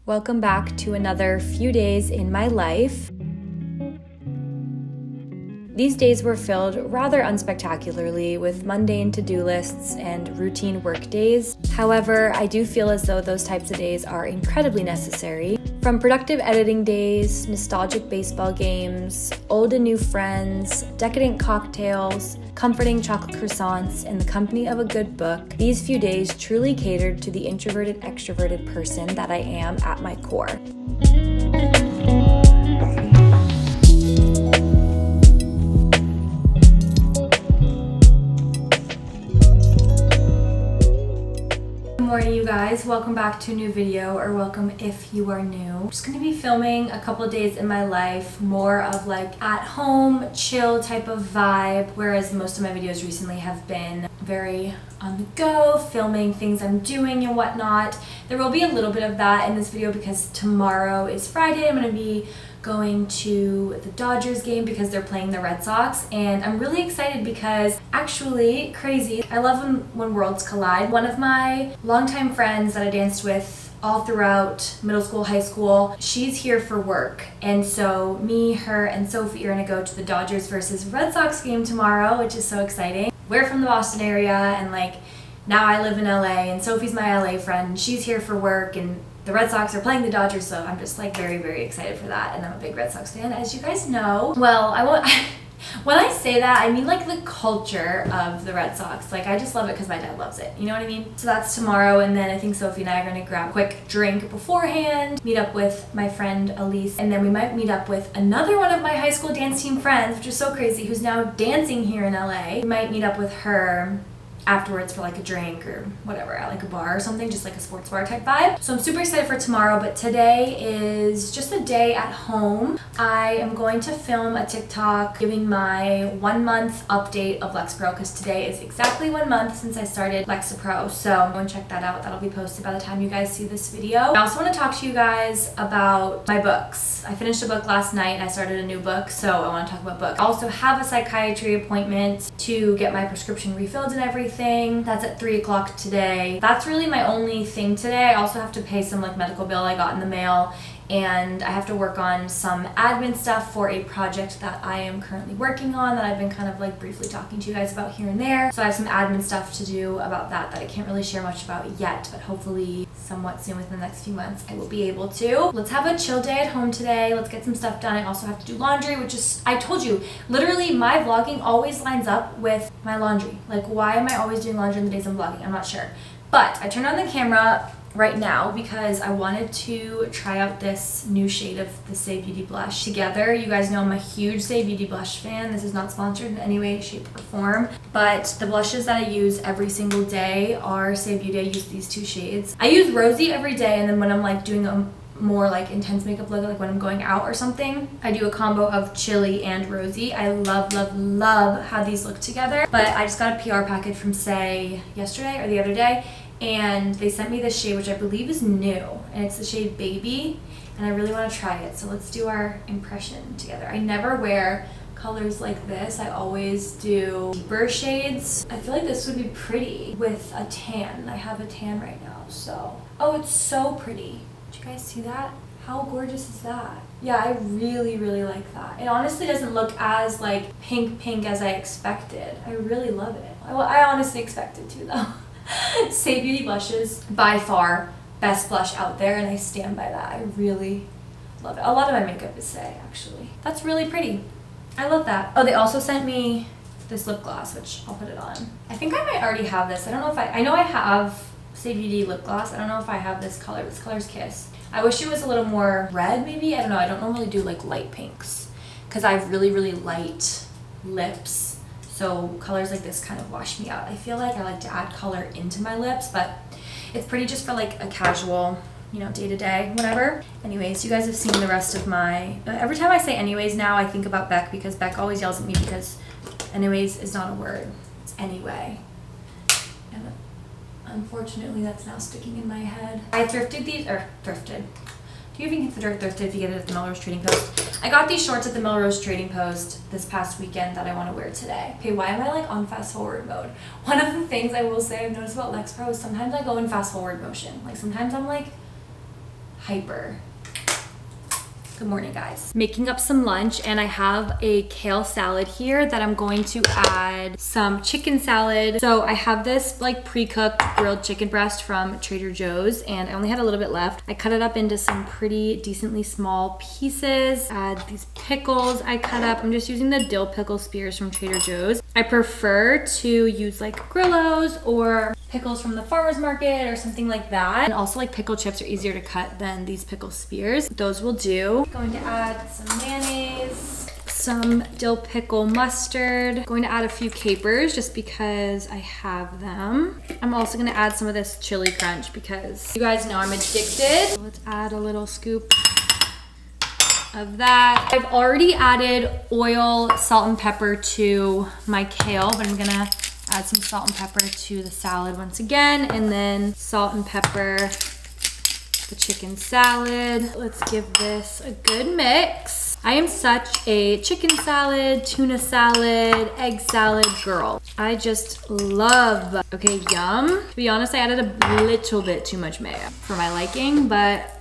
Welcome back to another few days in my life. These days were filled rather unspectacularly with mundane to-do lists and routine work days. However, I do feel as though those types of days are incredibly necessary. From productive editing days, nostalgic baseball games, old and new friends, decadent cocktails, comforting chocolate croissants, and the company of a good book, these few days truly catered to the introverted, extroverted person that I am at my core. Good morning, you guys. Welcome back to a new video, or welcome if you are new. I'm just gonna be filming a couple of days in my life, more of like at home, chill type of vibe, whereas most of my videos recently have been very on the go, filming things I'm doing and whatnot. There will be a little bit of that in this video because tomorrow is Friday. I'm gonna be going to the Dodgers game because they're playing the Red Sox, and I'm really excited because actually crazy. I love when worlds collide. One of my longtime friends that I danced with all throughout middle school, high school, she's here for work, and so me, her, and Sophie are gonna go to the Dodgers versus Red Sox game tomorrow, which is so exciting. We're from the Boston area, and like now I live in LA, and Sophie's my LA friend. She's here for work, and the Red Sox are playing the Dodgers, so I'm just like very, very excited for that, and I'm a big Red Sox fan, as you guys know. Well, when I say that, I mean like the culture of the Red Sox. Like I just love it because my dad loves it, you know what I mean? So that's tomorrow, and then I think Sophie and I are gonna grab a quick drink beforehand, meet up with my friend Elise, and then we might meet up with another one of my high school dance team friends, which is so crazy, who's now dancing here in LA. We might meet up with her afterwards for like a drink or whatever at like a bar or something, just like a sports bar type vibe. So I'm super excited for tomorrow, but today is just a day at home. I am going to film a TikTok giving my 1 month update of Lexapro because today is exactly 1 month since I started Lexapro. So go and check that out. That'll be posted by the time you guys see this video. I also want to talk to you guys about my books. I finished a book last night and I started a new book, so I want to talk about books. I also have a psychiatry appointment to get my prescription refilled and everything. That's at 3 o'clock today. That's really my only thing today. I also have to pay some like medical bill I got in the mail, and I have to work on some admin stuff for a project that I am currently working on that I've been kind of like briefly talking to you guys about here and there. So I have some admin stuff to do about that I can't really share much about yet, but hopefully somewhat soon within the next few months I will be able to. Let's have a chill day at home today. Let's get some stuff done. I also have to do laundry, which is, I told you, literally my vlogging always lines up with my laundry. Like why am I always doing laundry on the days I'm vlogging? I'm not sure. But I turned on the camera right now because I wanted to try out this new shade of the Say Beauty blush together. You guys know I'm a huge Say Beauty blush fan. This is not sponsored in any way, shape, or form, but the blushes that I use every single day are Say Beauty. I use these two shades. I use Rosy every day, and then when I'm like doing a more like intense makeup look, like when I'm going out or something, I do a combo of Chili and Rosy. I love, love, love how these look together. But I just got a PR package from Say yesterday or the other day, and they sent me this shade, which I believe is new, and it's the shade Baby, and I really want to try it. So let's do our impression together. I never wear colors like this. I always do deeper shades. I feel like this would be pretty with a tan. I have a tan right now, so. Oh, it's so pretty. Did you guys see that? How gorgeous is that? Yeah, I really, really like that. It honestly doesn't look as like pink as I expected. I really love it. Well, I honestly expected to though. Say Beauty blushes, by far best blush out there, and I stand by that. I really love it. A lot of my makeup is Say, actually. That's really pretty. I love that. Oh, they also sent me this lip gloss, which I'll put it on. I think I might already have this. I don't know if I know I have Say Beauty lip gloss. I don't know if I have this color. This color's Kiss. I wish it was a little more red, maybe. I don't know. I don't normally do like light pinks because I have really, really light lips. So colors like this kind of wash me out. I feel like I like to add color into my lips, but it's pretty just for like a casual, you know, day-to-day, whatever. Anyways, you guys have seen the rest of my, every time I say anyways now, I think about Beck because Beck always yells at me because anyways is not a word. It's anyway. And unfortunately, that's now sticking in my head. I thrifted these, or thrifted. Do you even consider it thrifted if you get it at the Melrose Trading Post? I got these shorts at the Melrose Trading Post this past weekend that I want to wear today. Okay, why am I like on fast forward mode? One of the things I will say I've noticed about Lexapro is sometimes I go in fast forward motion. Like sometimes I'm like hyper. Good morning, guys. Making up some lunch, and I have a kale salad here that I'm going to add some chicken salad. So I have this like pre-cooked grilled chicken breast from Trader Joe's, and I only had a little bit left. I cut it up into some pretty decently small pieces. Add these pickles I cut up. I'm just using the dill pickle spears from Trader Joe's. I prefer to use like Grillos or pickles from the farmer's market or something like that. And also like pickle chips are easier to cut than these pickle spears. Those will do. Going to add some mayonnaise, some dill pickle mustard. Going to add a few capers just because I have them. I'm also gonna add some of this chili crunch because you guys know I'm addicted. So let's add a little scoop of that. I've already added oil, salt, and pepper to my kale, but I'm gonna add some salt and pepper to the salad once again, and then salt and pepper the chicken salad. Let's give this a good mix. I am such a chicken salad, tuna salad, egg salad girl. I just love, okay, yum. To be honest, I added a little bit too much mayo for my liking, but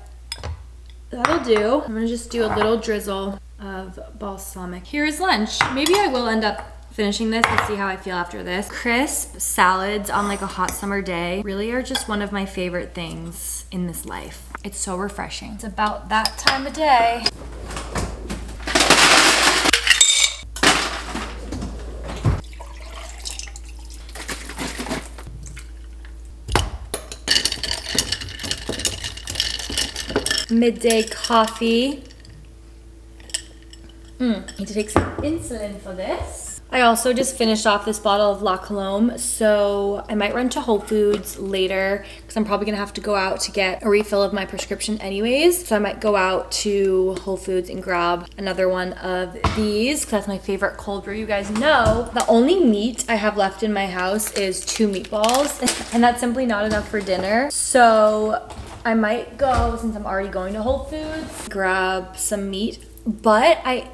that'll do. I'm gonna just do a little drizzle of balsamic. Here is lunch. Maybe I will end up finishing this and see how I feel after this. Crisp salads on like a hot summer day really are just one of my favorite things in this life. It's so refreshing. It's about that time of day. Midday coffee. Need to take some insulin for this. I also just finished off this bottle of La Colombe, so I might run to Whole Foods later because I'm probably gonna have to go out to get a refill of my prescription anyways. So I might go out to Whole Foods and grab another one of these because that's my favorite cold brew. You guys know the only meat I have left in my house is 2 meatballs and that's simply not enough for dinner. So I might go, since I'm already going to Whole Foods, grab some meat, but I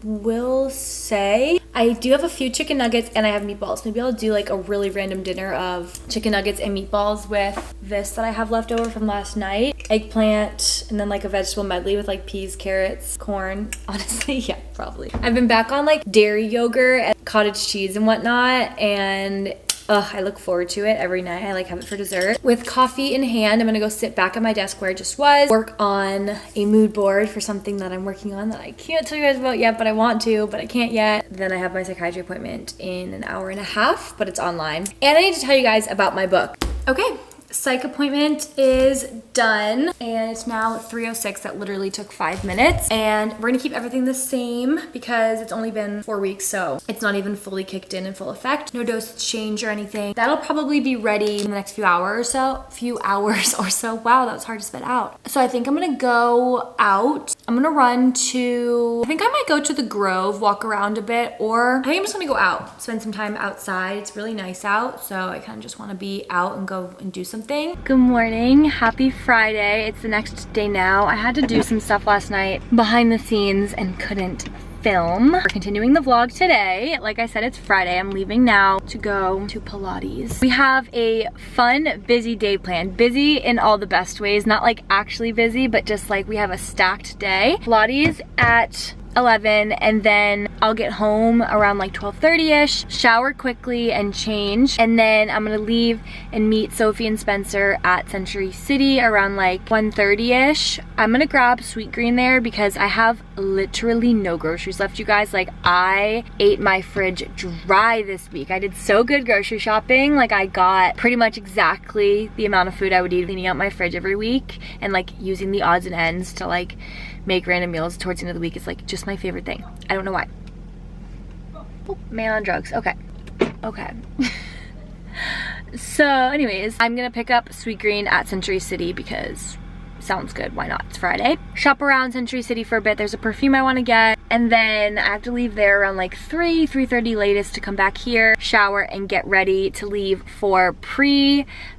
will say I do have a few chicken nuggets and I have meatballs. Maybe I'll do like a really random dinner of chicken nuggets and meatballs with this that I have left over from last night. Eggplant, and then like a vegetable medley with like peas, carrots, corn. Honestly, yeah, probably. I've been back on like dairy yogurt and cottage cheese and whatnot, and I look forward to it every night. I like have it for dessert. With coffee in hand, I'm gonna go sit back at my desk where I just was, work on a mood board for something that I'm working on that I can't tell you guys about yet, but I want to, but I can't yet. Then I have my psychiatry appointment in an hour and a half, but it's online. And I need to tell you guys about my book. Okay. Psych appointment is done and it's now 3:06. That literally took 5 minutes, and we're gonna keep everything the same because it's only been 4 weeks, so it's not even fully kicked in full effect. No dosage change or anything. That'll probably be ready in the next few hours or so. Wow, that was hard to spit out. So I think I'm gonna go out. I'm gonna run to, I think I might go to the Grove, walk around a bit, or I think I'm just gonna go out, spend some time outside. It's really nice out, so I kind of just want to be out and go and do something. Good morning, happy Friday. It's the next day now. I had to do some stuff last night behind the scenes and couldn't film. We're continuing the vlog today. Like I said, it's Friday. I'm leaving now to go to Pilates. We have a fun, busy day planned. Busy in all the best ways, not like actually busy, but just like we have a stacked day. Pilates at 11, and then I'll get home around like 12:30ish, shower quickly and change, and then I'm gonna leave and meet Sophie and Spencer at Century City around like 1:30ish. I'm gonna grab Sweetgreen there because I have literally no groceries left, you guys. Like, I ate my fridge dry this week. I did so good grocery shopping. Like, I got pretty much exactly the amount of food I would eat, cleaning out my fridge every week and like using the odds and ends to like make random meals towards the end of the week is like just my favorite thing. I don't know why. Oh, man on drugs. Okay. So anyways, I'm gonna pick up Sweetgreen at Century City because sounds good, why not? It's Friday. Shop around Century City for a bit. There's a perfume I want to get, and then I have to leave there around like 3:30 latest to come back here, shower, and get ready to leave for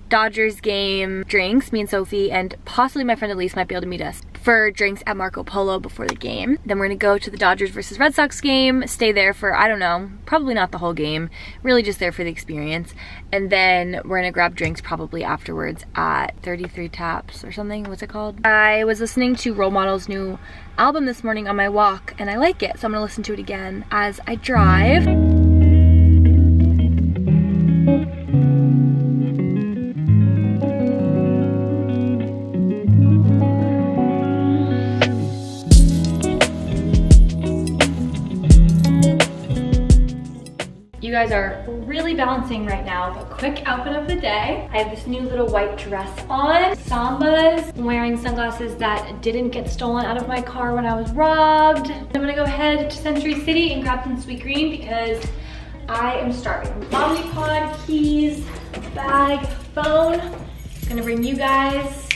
Dodgers game drinks. Me and Sophie and possibly my friend Elise might be able to meet us for drinks at Marco Polo before the game. Then we're gonna go to the Dodgers versus Red Sox game, stay there for, I don't know, probably not the whole game, really just there for the experience. And then we're gonna grab drinks probably afterwards at 33 Taps or something, what's it called? I was listening to Role Model's new album this morning on my walk and I like it, so I'm gonna listen to it again as I drive. You guys are really balancing right now, but quick outfit of the day. I have this new little white dress on, Sambas. I'm wearing sunglasses that didn't get stolen out of my car when I was robbed. I'm gonna go head to Century City and grab some sweet green because I am starving. Omnipod, keys, bag, phone. Gonna bring you guys.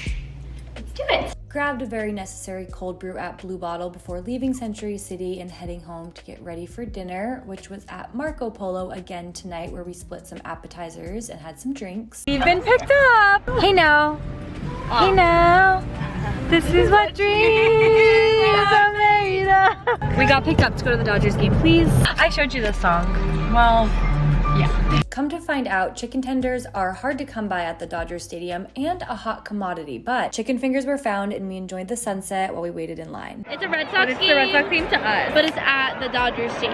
Let's do it. Grabbed a very necessary cold brew at Blue Bottle before leaving Century City and heading home to get ready for dinner, which was at Marco Polo again tonight, where we split some appetizers and had some drinks. We've been picked up. Hey now. Oh. Hey now. This is what dreams are made of. We got picked up to go to the Dodgers game, please. I showed you this song. Well, yeah. Come to find out, chicken tenders are hard to come by at the Dodgers Stadium and a hot commodity, but chicken fingers were found and we enjoyed the sunset while we waited in line. It's a Red Sox game. It's the Red Sox game to us. But it's at the Dodgers Stadium.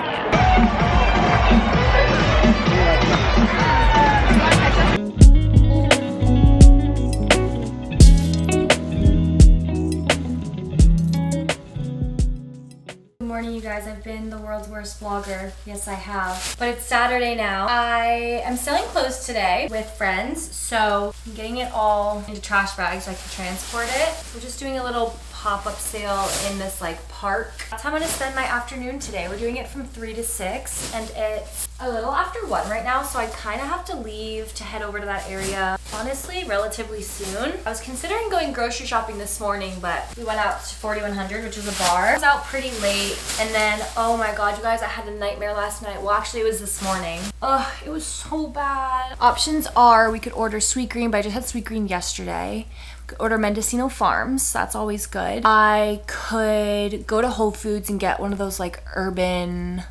Morning, you guys. I've been the world's worst vlogger. Yes, I have. But it's Saturday now. I am selling clothes today with friends, so I'm getting it all into trash bags so I can transport it. We're just doing a little pop-up sale in this like park. That's how I'm gonna spend my afternoon today. We're doing it from 3 to 6 and it's a little after 1 right now, so I kind of have to leave to head over to that area, honestly, relatively soon. I was considering going grocery shopping this morning, but we went out to 4100, which is a bar. I was out pretty late and then, oh my god, you guys, I had a nightmare last night. Well, actually it was this morning. Ugh, it was so bad. Options are we could order sweet green, but I just had sweet green yesterday. Order Mendocino Farms, that's always good. I could go to Whole Foods and get one of those like urban,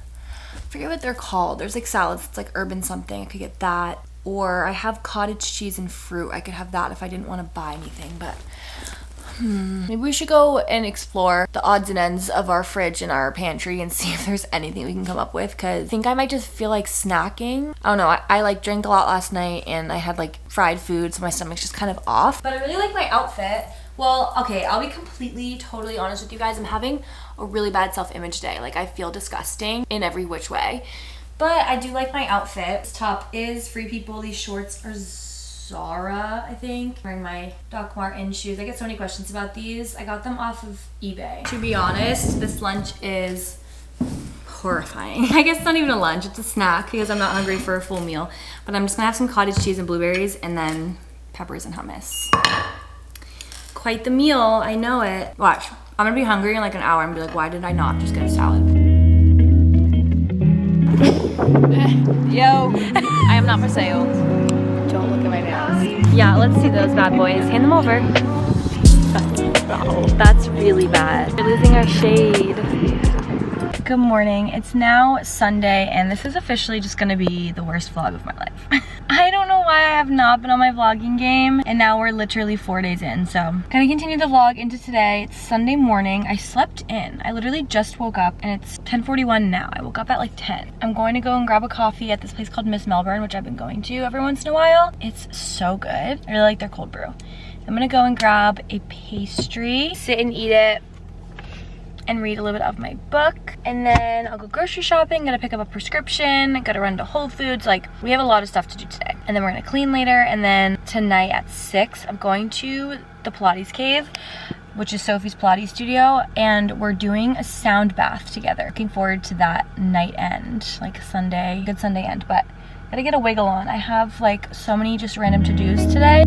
I forget what they're called. There's like salads, it's like urban something. I could get that. Or I have cottage cheese and fruit. I could have that if I didn't want to buy anything, but maybe we should go and explore the odds and ends of our fridge and our pantry and see if there's anything we can come up with, because I think I might just feel like snacking. I don't know, I like drank a lot last night and I had like fried food, so my stomach's just kind of off. But I really like my outfit. Well, okay, I'll be completely, totally honest with you guys. I'm having a really bad self-image day. Like I feel disgusting in every which way. But I do like my outfit. This top is Free People. These shorts are Zara, I think. Wearing my Doc Martens shoes. I get so many questions about these. I got them off of eBay. To be honest, this lunch is horrifying. I guess it's not even a lunch, it's a snack because I'm not hungry for a full meal. But I'm just gonna have some cottage cheese and blueberries and then peppers and hummus. Quite the meal, I know it. Watch, I'm gonna be hungry in like an hour and be like, why did I not just get a salad? Yo, I am not for sale. Don't look at my nails. Yeah, let's see those bad boys. Hand them over. That's really bad. We're losing our shade. Good morning. It's now Sunday and this is officially just gonna be the worst vlog of my life. I don't know why I have not been on my vlogging game and now we're literally 4 days in, so I'm gonna continue the vlog into today. It's Sunday morning. I slept in. I literally just woke up and it's 10:41 now. I woke up at like 10. I'm going to go and grab a coffee at this place called Miss Melbourne, which I've been going to every once in a while. It's so good. I really like their cold brew. I'm gonna go and grab a pastry, sit and eat it, and read a little bit of my book, and then I'll go grocery shopping, gotta pick up a prescription, gotta run to Whole Foods. Like, we have a lot of stuff to do today. And then we're gonna clean later, and then tonight at 6, I'm going to the Pilates Cave, which is Sophie's Pilates studio, and we're doing a sound bath together. Looking forward to that night end, like Sunday, good Sunday end, but gotta get a wiggle on. I have like so many just random to-dos today.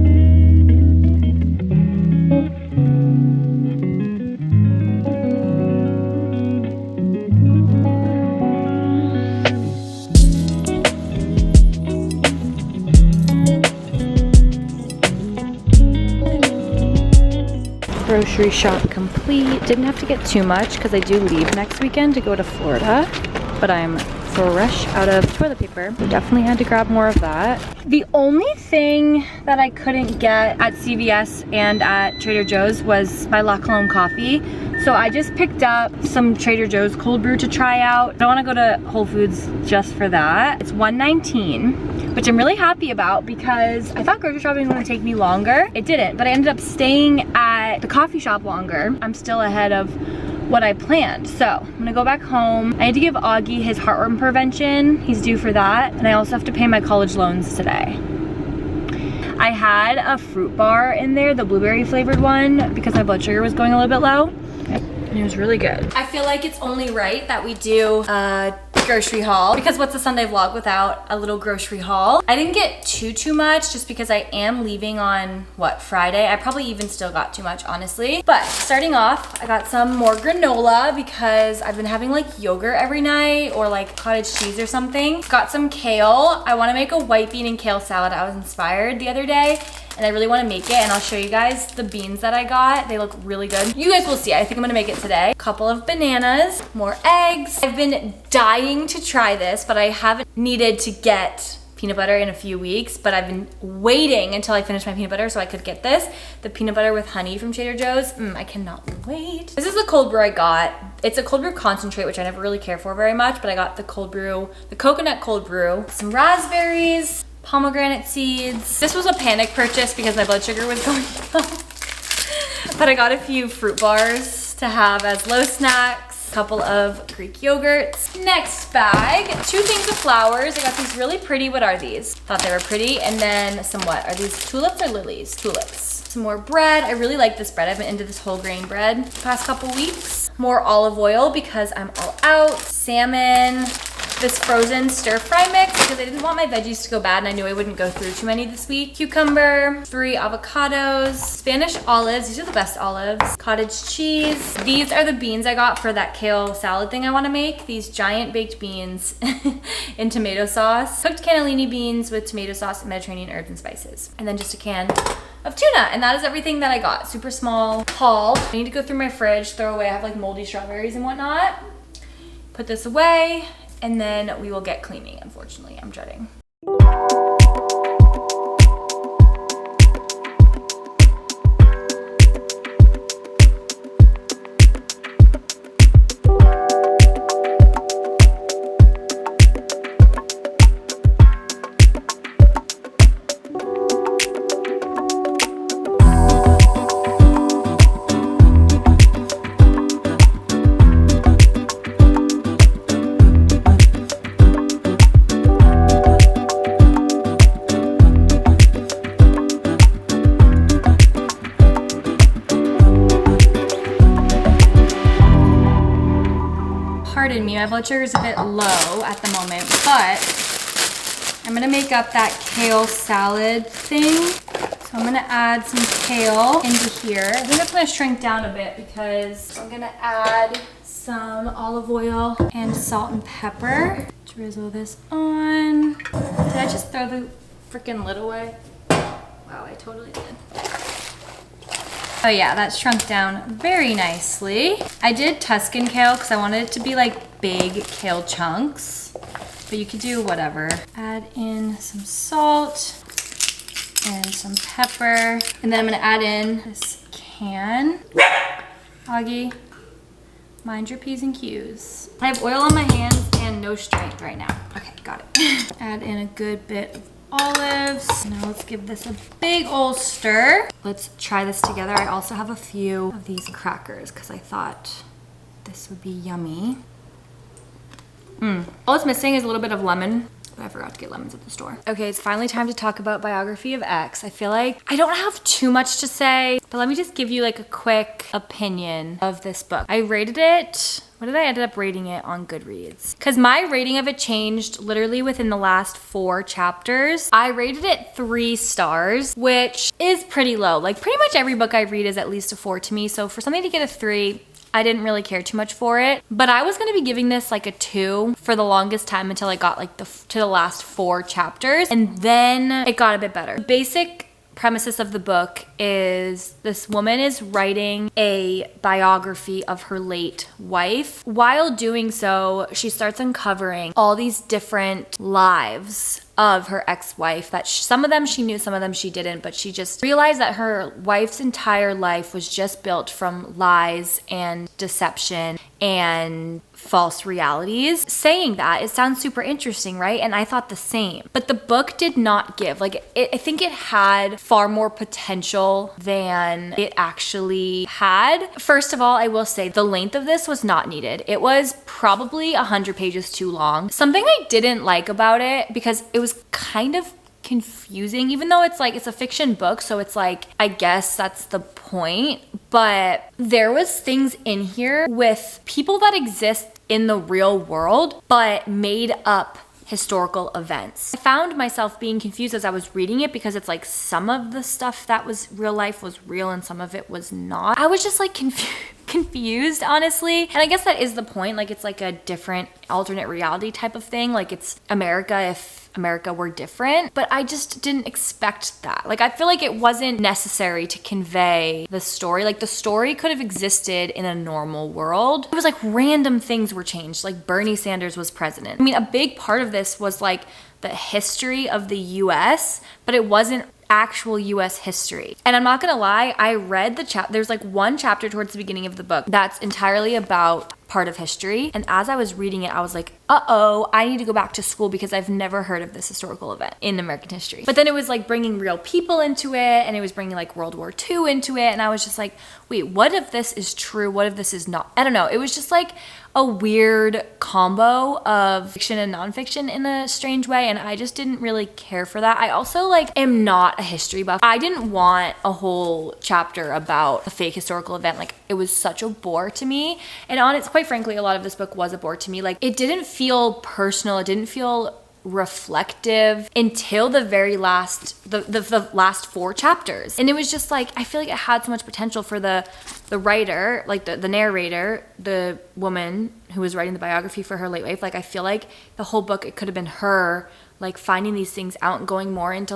Grocery shop complete. Didn't have to get too much because I do leave next weekend to go to Florida, but I'm fresh out of toilet paper. Definitely had to grab more of that. The only thing that I couldn't get at CVS and at Trader Joe's was my La Colombe coffee. So I just picked up some Trader Joe's cold brew to try out. I don't want to go to Whole Foods just for that. It's $1.19, which I'm really happy about because I thought grocery shopping was gonna take me longer. It didn't, but I ended up staying at the coffee shop longer. I'm still ahead of what I planned. So I'm gonna go back home. I need to give Augie his heartworm prevention. He's due for that. And I also have to pay my college loans today. I had a fruit bar in there, the blueberry flavored one, because my blood sugar was going a little bit low. And it was really good. I feel like it's only right that we do a grocery haul, because what's a Sunday vlog without a little grocery haul? I didn't get too much just because I am leaving on, what, Friday? I probably even still got too much, honestly. But starting off, I got some more granola because I've been having like yogurt every night or like cottage cheese or something. Got some kale. I want to make a white bean and kale salad. I was inspired the other day and I really want to make it, and I'll show you guys the beans that I got. They look really good. You guys will see. I think I'm gonna make it today. A couple of bananas, more eggs. I've been dying to try this, but I haven't needed to get peanut butter in a few weeks, but I've been waiting until I finish my peanut butter so I could get this. The peanut butter with honey from Trader Joe's. I cannot wait. This is the cold brew I got. It's a cold brew concentrate, which I never really care for very much, but I got the cold brew, the coconut cold brew, some raspberries, pomegranate seeds. This was a panic purchase because my blood sugar was going low. But I got a few fruit bars to have as low snacks, a couple of Greek yogurts. Next bag, 2 things of flowers. I got these really pretty, what are these? Thought they were pretty. And then some what? Are these tulips or lilies? Tulips. Some more bread. I really like this bread. I've been into this whole grain bread the past couple weeks. More olive oil because I'm all out. Salmon. This frozen stir fry mix because I didn't want my veggies to go bad and I knew I wouldn't go through too many this week. Cucumber, 3 avocados, Spanish olives. These are the best olives. Cottage cheese. These are the beans I got for that kale salad thing I want to make. These giant baked beans in tomato sauce. Cooked cannellini beans with tomato sauce and Mediterranean herbs and spices. And then just a can of tuna. And that is everything that I got. Super small haul. I need to go through my fridge, throw away. I have like moldy strawberries and whatnot. Put this away. And then we will get cleaning, unfortunately. I'm dreading. Pardon me, my blood sugar is a bit low at the moment, but I'm gonna make up that kale salad thing. So I'm gonna add some kale into here. I think it's gonna shrink down a bit because I'm gonna add some olive oil and salt and pepper. Drizzle this on. Did I just throw the freaking lid away? Wow, I totally did. Oh yeah, that shrunk down very nicely. I did Tuscan kale because I wanted it to be like big kale chunks, but you could do whatever. Add in some salt and some pepper. And then I'm gonna add in this can. Augie, mind your P's and Q's. I have oil on my hands and no strength right now. Okay, got it. Add in a good bit of olives. Now let's give this a big old stir. Let's try this together. I also have a few of these crackers because I thought this would be yummy. All it's missing is a little bit of lemon. But I forgot to get lemons at the store. Okay, it's finally time to talk about Biography of X. I feel like I don't have too much to say, but let me just give you like a quick opinion of this book. I rated it, what did I end up rating it on Goodreads? Because my rating of it changed literally within the last 4 chapters. I rated it 3 stars, which is pretty low. Like pretty much every book I read is at least a 4 to me. So for something to get a 3, I didn't really care too much for it, but I was gonna be giving this like a 2 for the longest time until I got like to the last 4 chapters, and then it got a bit better. Basic premises of the book is this woman is writing a biography of her late wife. While doing so, she starts uncovering all these different lives of her ex-wife that some of them she knew, some of them she didn't, but she just realized that her wife's entire life was just built from lies and deception and false realities. Saying that, it sounds super interesting, right? And I thought the same. But the book did not give, I think it had far more potential than it actually had. First of all, I will say the length of this was not needed. It was probably 100 pages too long. Something I didn't like about it, because it was kind of confusing, even though it's a fiction book, so it's I guess that's the point, but there was things in here with people that exist in the real world but made up historical events. I found myself being confused as I was reading it, because it's some of the stuff that was real life was real and some of it was not. I was just confused, honestly. And I guess that is the point. It's a different alternate reality type of thing. It's America if America were different. But I just didn't expect that. I feel it wasn't necessary to convey the story. The story could have existed in a normal world. It was random things were changed. Bernie Sanders was president. I mean, a big part of this was the history of the US, but it wasn't actual US history. And I'm not gonna lie, I read the there's one chapter towards the beginning of the book that's entirely about part of history. And as I was reading it, I was uh-oh, I need to go back to school because I've never heard of this historical event in American history. But then it was bringing real people into it, and it was bringing World War II into it. And I was just wait, what if this is true? What if this is not? I don't know. It was just a weird combo of fiction and nonfiction in a strange way, and I just didn't really care for that. I also am not a history buff. I didn't want a whole chapter about a fake historical event. It was such a bore to me, and quite frankly, a lot of this book was a bore to me. It didn't feel personal. It didn't feel reflective until the very last the last 4 chapters, and it was just I feel it had so much potential for the writer, the narrator, the woman who was writing the biography for her late wife. I feel the whole book, it could have been her finding these things out and going more into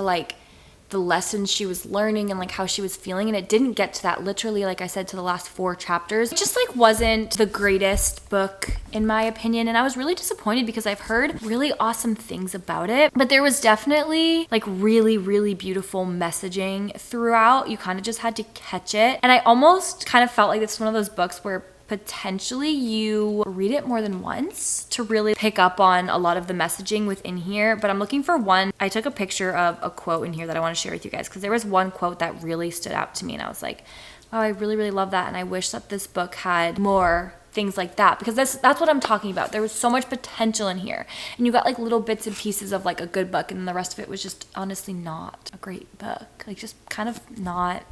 the lessons she was learning and how she was feeling, and it didn't get to that, literally, I said, to the last 4 chapters. It just wasn't the greatest book in my opinion, and I was really disappointed because I've heard really awesome things about it. But there was definitely really, really beautiful messaging throughout. You kind of just had to catch it, and I almost kind of felt like it's one of those books where potentially you read it more than once to really pick up on a lot of the messaging within here. But I'm looking for one. I took a picture of a quote in here that I want to share with you guys, because there was one quote that really stood out to me, and I was oh, I really, really love that, and I wish that this book had more things like that, because that's what I'm talking about. There was so much potential in here, and you got little bits and pieces of a good book, and then the rest of it was just honestly not a great book. Just kind of not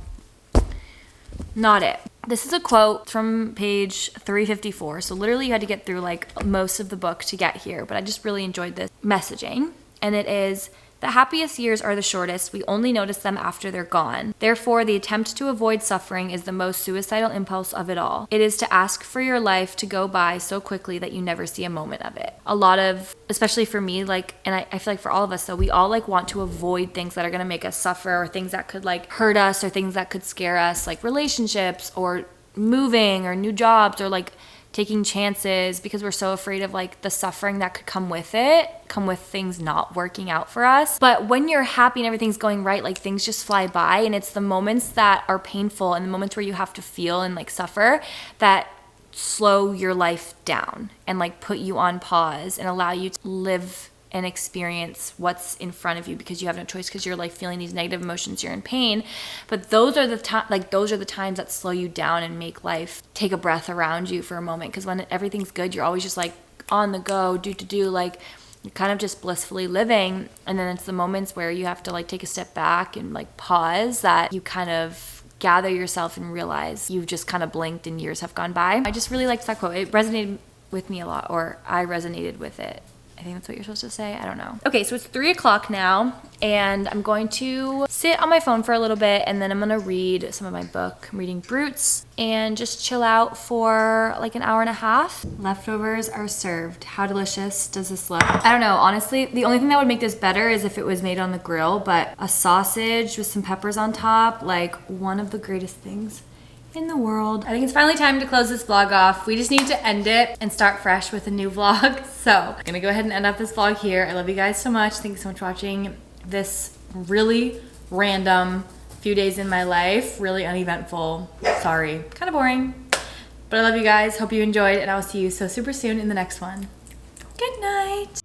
it. This is a quote from page 354. So literally you had to get through most of the book to get here, but I just really enjoyed this messaging. And it is, the happiest years are the shortest. We only notice them after they're gone. Therefore, the attempt to avoid suffering is the most suicidal impulse of it all. It is to ask for your life to go by so quickly that you never see a moment of it. A lot of, especially for me, and I feel for all of us, though, we all want to avoid things that are going to make us suffer, or things that could hurt us, or things that could scare us, relationships or moving or new jobs, or taking chances, because we're so afraid of the suffering that could come with things not working out for us. But when you're happy and everything's going right, things just fly by, and it's the moments that are painful and the moments where you have to feel and suffer that slow your life down and put you on pause and allow you to live and experience what's in front of you, because you have no choice, because you're feeling these negative emotions, you're in pain. But those are the times that slow you down and make life take a breath around you for a moment, because when everything's good, you're always just on the go, you're kind of just blissfully living. And then it's the moments where you have to take a step back and pause, that you kind of gather yourself and realize you've just kind of blinked and years have gone by. I just really liked that quote. It resonated with me a lot, or I resonated with it I think that's what you're supposed to say. I don't know. Okay, so it's 3 o'clock now, and I'm going to sit on my phone for a little bit, and then I'm gonna read some of my book. I'm reading Brutes, and just chill out for like an hour and a half. Leftovers are served. How delicious does this look? I don't know, honestly, the only thing that would make this better is if it was made on the grill, but a sausage with some peppers on top, like one of the greatest things in the world. I think it's finally time to close this vlog off. We just need to end it and start fresh with a new vlog. So I'm gonna go ahead and end off this vlog here. I love you guys so much. Thank you so much for watching this really random few days in my life. Really uneventful. Sorry, kind of boring. But I love you guys. Hope you enjoyed, and I will see you so super soon in the next one. Good night.